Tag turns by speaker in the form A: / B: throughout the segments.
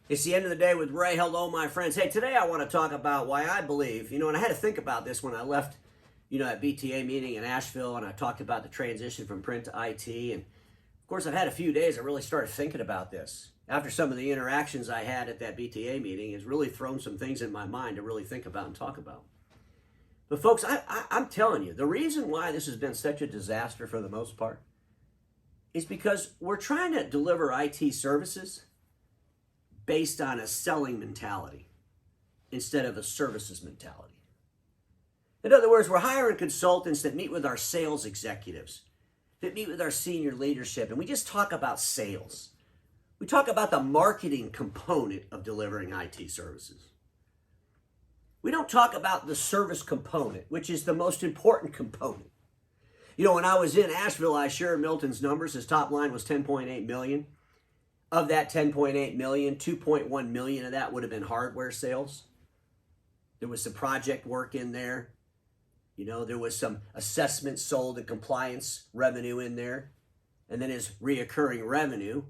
A: It's the end of the day with Ray. Hello, my friends. Hey, today I want to talk about why I believe, and I had to think about this when I left, that BTA meeting in Asheville, and I talked about the transition from print to IT. And of course, I've had a few days I really started thinking about this. After some of the interactions I had at that BTA meeting, it's really thrown some things in my mind to really think about and talk about. But folks, I'm telling you, the reason why this has been such a disaster for the most part is because we're trying to deliver IT services based on a selling mentality instead of a services mentality. In other words, we're hiring consultants that meet with our sales executives, that meet with our senior leadership, and we just talk about sales. We talk about the marketing component of delivering IT services. We don't talk about the service component, which is the most important component. When I was in Asheville, I shared Milton's numbers. His top line was $10.8 million. Of that $10.8 million, $2.1 million of that would have been hardware sales. There was some project work in there. There was some assessments sold and compliance revenue in there. And then his reoccurring revenue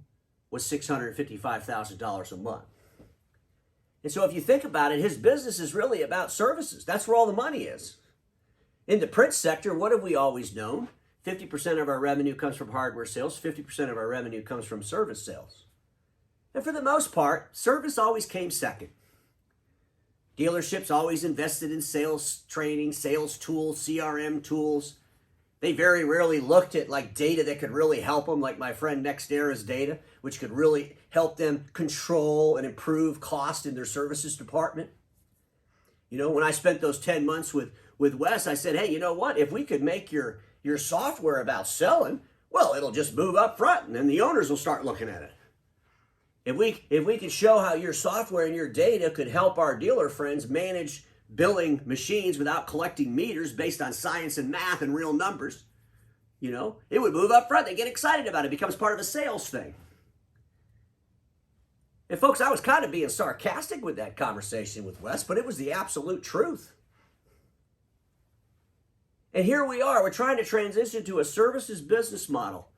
A: was $655,000 a month. And so if you think about it, his business is really about services. That's where all the money is. In the print sector, what have we always known? 50% of our revenue comes from hardware sales. 50% of our revenue comes from service sales. And for the most part, service always came second. Dealerships always invested in sales training, sales tools, CRM tools. They very rarely looked at data that could really help them, like my friend NextEra's data, which could really help them control and improve cost in their services department. When I spent those 10 months with Wes, I said, hey, you know what? If we could make your software about selling, well, it'll just move up front and then the owners will start looking at it. If we could show how your software and your data could help our dealer friends manage billing machines without collecting meters based on science and math and real numbers, it would move up front. They get excited about it. It becomes part of a sales thing. And folks, I was kind of being sarcastic with that conversation with Wes, but it was the absolute truth. And here we are. We're trying to transition to a services business model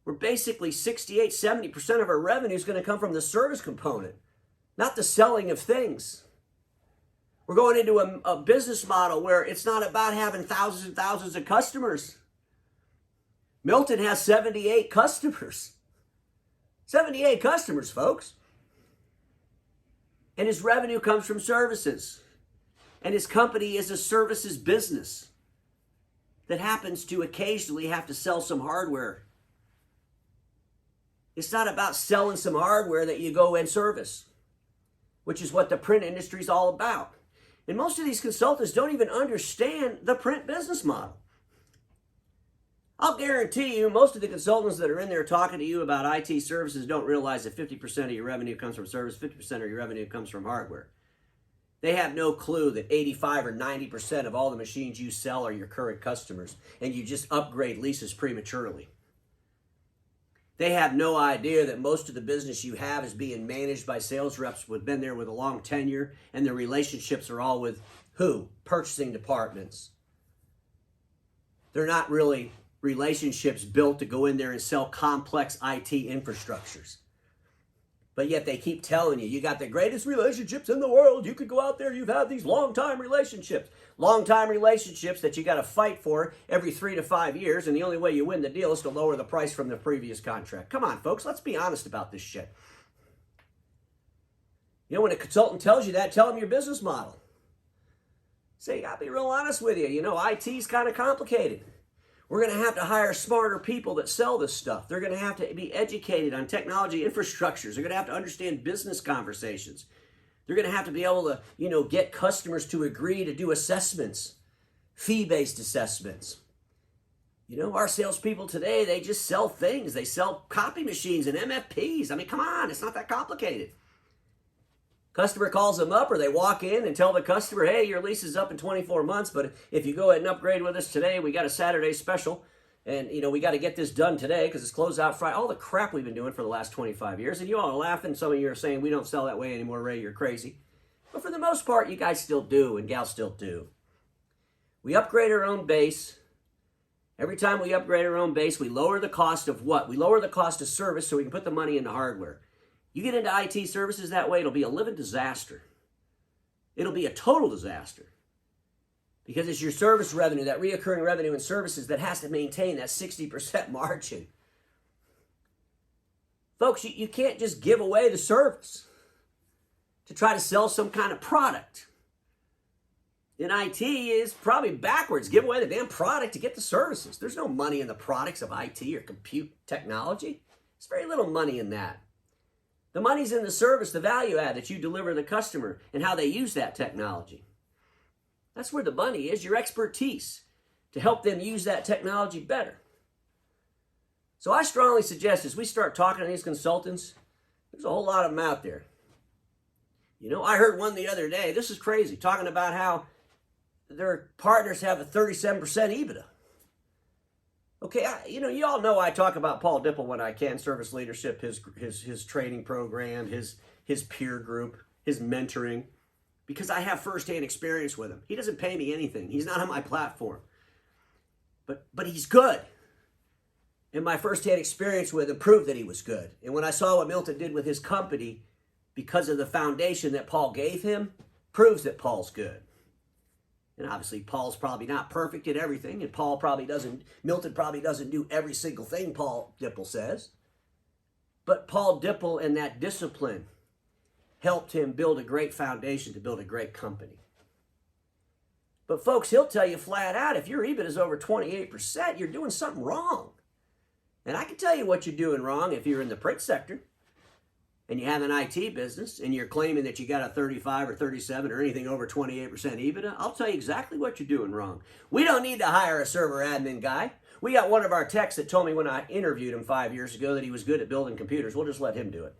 A: where basically 68-70% of our revenue is going to come from the service component, not the selling of things. We're going into a business model where it's not about having thousands and thousands of customers. Milton has 78 customers. 78 customers, folks. And his revenue comes from services. And his company is a services business that happens to occasionally have to sell some hardware. It's not about selling some hardware that you go and service, which is what the print industry is all about. And most of these consultants don't even understand the print business model. I'll guarantee you most of the consultants that are in there talking to you about IT services don't realize that 50% of your revenue comes from service, 50% of your revenue comes from hardware. They have no clue that 85 or 90% of all the machines you sell are your current customers, and you just upgrade leases prematurely. They have no idea that most of the business you have is being managed by sales reps who've been there with a long tenure, and their relationships are all with who? Purchasing departments. They're not really relationships built to go in there and sell complex IT infrastructures. But yet they keep telling you, you got the greatest relationships in the world. You could go out there, you've had these long-time relationships. Long-time relationships that you got to fight for every 3 to 5 years, and the only way you win the deal is to lower the price from the previous contract. Come on, folks, let's be honest about this shit. When a consultant tells you that, tell them your business model. Say, I'll be real honest with you. IT's kind of complicated. We're going to have to hire smarter people that sell this stuff. They're going to have to be educated on technology infrastructures. They're going to have to understand business conversations. They're going to have to be able to, get customers to agree to do assessments, fee-based assessments. Our salespeople today, they just sell things. They sell copy machines and MFPs. I mean, come on, it's not that complicated. Customer calls them up, or they walk in and tell the customer, hey, your lease is up in 24 months, but if you go ahead and upgrade with us today, we got a Saturday special, and we got to get this done today because it's closed out Friday. All the crap we've been doing for the last 25 years, and you all are laughing. Some of you are saying, we don't sell that way anymore, Ray, you're crazy. But for the most part, you guys still do, and gals still do. We upgrade our own base. Every time we upgrade our own base, we lower the cost of what? We lower the cost of service so we can put the money into hardware. You get into IT services that way, it'll be a living disaster. It'll be a total disaster. Because it's your service revenue, that reoccurring revenue and services that has to maintain that 60% margin. Folks, you can't just give away the service to try to sell some kind of product. In IT is probably backwards. Give away the damn product to get the services. There's no money in the products of IT or compute technology. There's very little money in that. The money's in the service, the value add that you deliver to the customer and how they use that technology. That's where the money is, your expertise to help them use that technology better. So I strongly suggest as we start talking to these consultants, there's a whole lot of them out there. You know, I heard one the other day, this is crazy, talking about how their partners have a 37% EBITDA. Okay, you all know I talk about Paul Dipple when I can, service leadership, his training program, his peer group, his mentoring, because I have firsthand experience with him. He doesn't pay me anything. He's not on my platform. But he's good. And my firsthand experience with him proved that he was good. And when I saw what Milton did with his company, because of the foundation that Paul gave him, proves that Paul's good. And obviously, Paul's probably not perfect in everything, and Milton probably doesn't do every single thing Paul Dipple says. But Paul Dipple and that discipline helped him build a great foundation to build a great company. But folks, he'll tell you flat out, if your EBIT is over 28%, you're doing something wrong. And I can tell you what you're doing wrong if you're in the print sector and you have an IT business and you're claiming that you got a 35 or 37 or anything over 28% EBITDA. I'll tell you exactly what you're doing wrong. We don't need to hire a server admin guy. We got one of our techs that told me when I interviewed him 5 years ago that he was good at building computers. We'll just let him do it.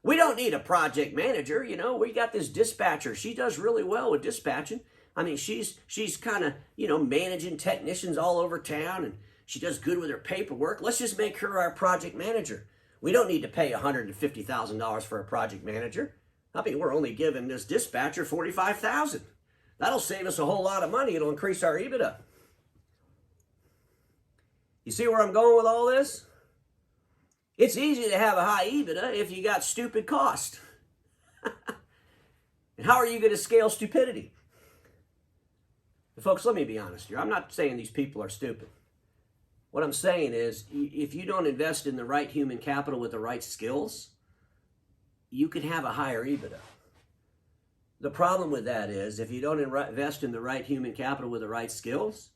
A: We don't need a project manager. You know, we got this dispatcher. She does really well with dispatching. I mean, she's kind of, managing technicians all over town, and she does good with her paperwork. Let's just make her our project manager. We don't need to pay $150,000 for a project manager. I mean, we're only giving this dispatcher $45,000. That'll save us a whole lot of money. It'll increase our EBITDA. You see where I'm going with all this? It's easy to have a high EBITDA if you got stupid cost. And how are you going to scale stupidity? And folks, let me be honest here. I'm not saying these people are stupid. What I'm saying is, if you don't invest in the right human capital with the right skills, you can have a higher EBITDA. The problem with that is, if you don't invest in the right human capital with the right skills,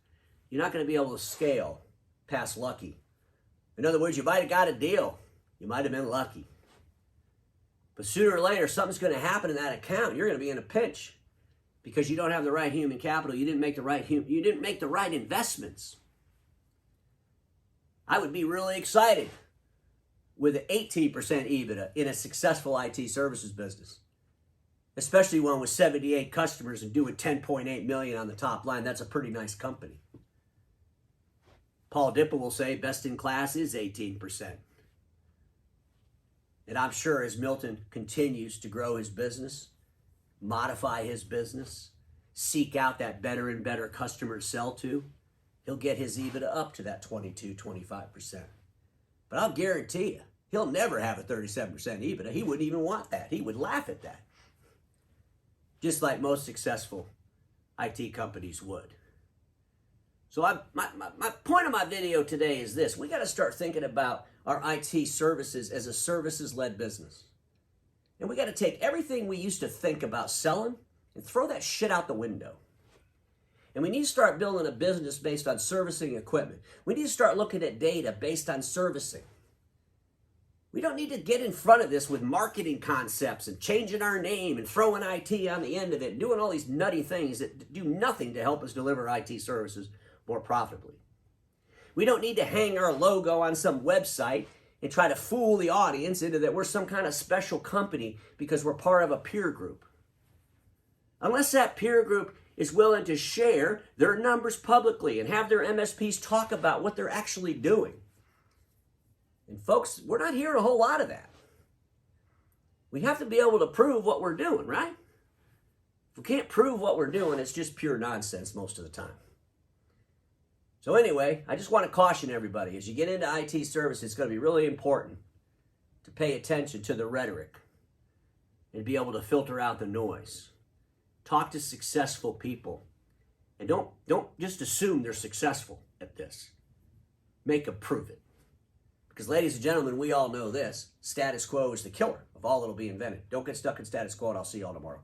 A: you're not going to be able to scale past lucky. In other words, you might have got a deal. You might have been lucky. But sooner or later, something's going to happen in that account. You're going to be in a pinch because you don't have the right human capital. You didn't make the right investments. I would be really excited with an 18% EBITDA in a successful IT services business, especially one with 78 customers and doing $10.8 million on the top line. That's a pretty nice company. Paul Dipple will say best in class is 18%. And I'm sure as Milton continues to grow his business, modify his business, seek out that better and better customer to sell to, he'll get his EBITDA up to that 22-25%. But I'll guarantee you, he'll never have a 37% EBITDA. He wouldn't even want that. He would laugh at that. Just like most successful IT companies would. So my point of my video today is this. We got to start thinking about our IT services as a services-led business. And we got to take everything we used to think about selling and throw that shit out the window. And we need to start building a business based on servicing equipment. We need to start looking at data based on servicing. We don't need to get in front of this with marketing concepts and changing our name and throwing IT on the end of it and doing all these nutty things that do nothing to help us deliver IT services more profitably. We don't need to hang our logo on some website and try to fool the audience into that we're some kind of special company because we're part of a peer group. Unless that peer group is willing to share their numbers publicly and have their MSPs talk about what they're actually doing. And folks, we're not hearing a whole lot of that. We have to be able to prove what we're doing, right? If we can't prove what we're doing, it's just pure nonsense most of the time. So anyway, I just want to caution everybody, as you get into IT services, it's going to be really important to pay attention to the rhetoric and be able to filter out the noise. Talk to successful people. And don't just assume they're successful at this. Make them prove it. Because ladies and gentlemen, we all know this. Status quo is the killer of all that'll be invented. Don't get stuck in status quo, and I'll see you all tomorrow.